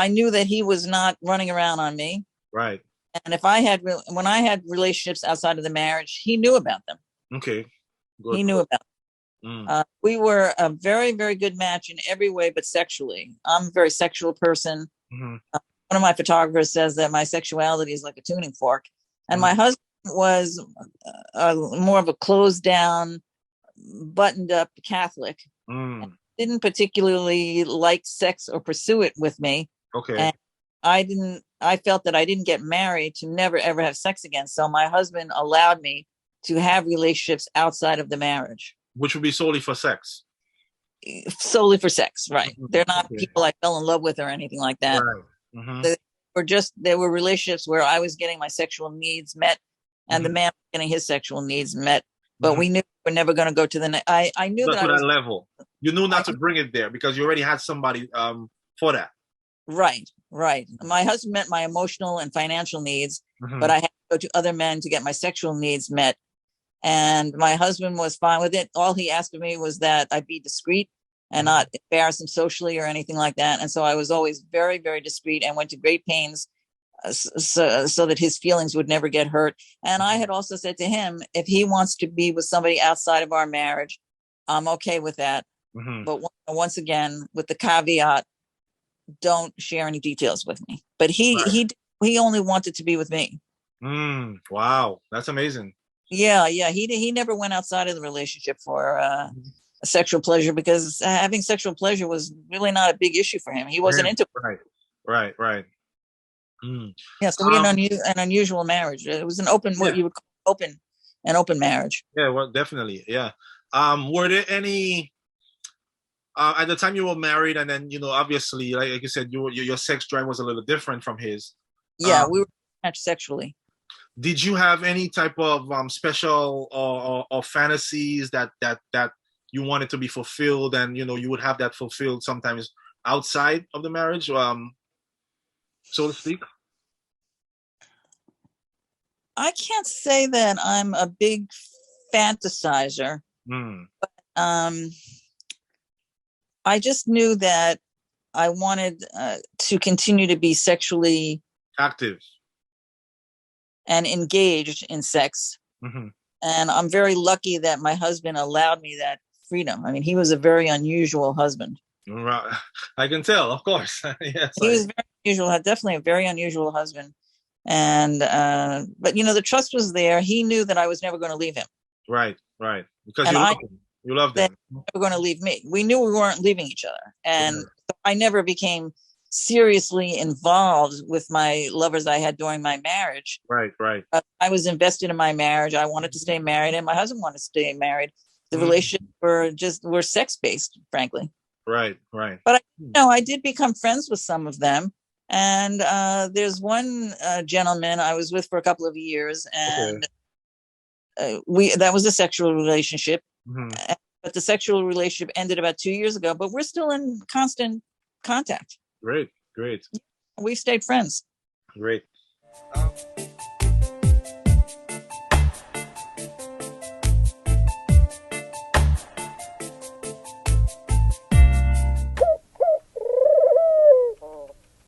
I knew that he was not running around on me. Right. And when I had relationships outside of the marriage, he knew about them. Okay. Good. He knew Good. about them. We were a very, very good match in every way, but sexually. I'm a very sexual person. Mm-hmm. One of my photographers says that my sexuality is like a tuning fork. And my husband was more of a closed down, buttoned up Catholic. Didn't particularly like sex or pursue it with me. Okay. And I felt that I didn't get married to never ever have sex again. So my husband allowed me to have relationships outside of the marriage. Which would be solely for sex. Solely for sex, right? They're not people I fell in love with or anything like that. Right. They were relationships where I was getting my sexual needs met and the man was getting his sexual needs met. But we knew we were never going to go to the I knew that that level. You knew not to bring it there because you already had somebody for that. Right. My husband met my emotional and financial needs, but I had to go to other men to get my sexual needs met. And my husband was fine with it. All he asked of me was that I be discreet and not embarrass him socially or anything like that. And so I was always very, very discreet and went to great pains so that his feelings would never get hurt. And I had also said to him, if he wants to be with somebody outside of our marriage, I'm okay with that. But once again, with the caveat, don't share any details with me. But he only wanted to be with me. Wow, that's amazing. Yeah. He never went outside of the relationship for sexual pleasure because having sexual pleasure was really not a big issue for him. He wasn't into it. Right. Yeah, so we had an unusual marriage. It was an open, what you would call open marriage. Yeah, well, definitely. Yeah. Were there any at the time you were married, and then obviously, like you said, your sex drive was a little different from his. Yeah, we were matched sexually. Did you have any type of special or fantasies that you wanted to be fulfilled, and you would have that fulfilled sometimes outside of the marriage, so to speak? I can't say that I'm a big fantasizer, but I just knew that I wanted to continue to be sexually active and engaged in sex. And I'm very lucky that my husband allowed me that freedom. I mean, he was a very unusual husband. Right. I can tell, of course. Yes, he was very unusual, definitely a very unusual husband. And but the trust was there. He knew that I was never going to leave him. Right. Because you loved him. Never going to leave me. We knew we weren't leaving each other, and I never became seriously involved with my lovers I had during my marriage. Right. I was invested in my marriage. I wanted to stay married, and my husband wanted to stay married. The relationships were sex based, frankly. Right. But I did become friends with some of them. And there's one gentleman I was with for a couple of years, and that was a sexual relationship. But the sexual relationship ended about 2 years ago, but we're still in constant contact. Great. We stayed friends. Great.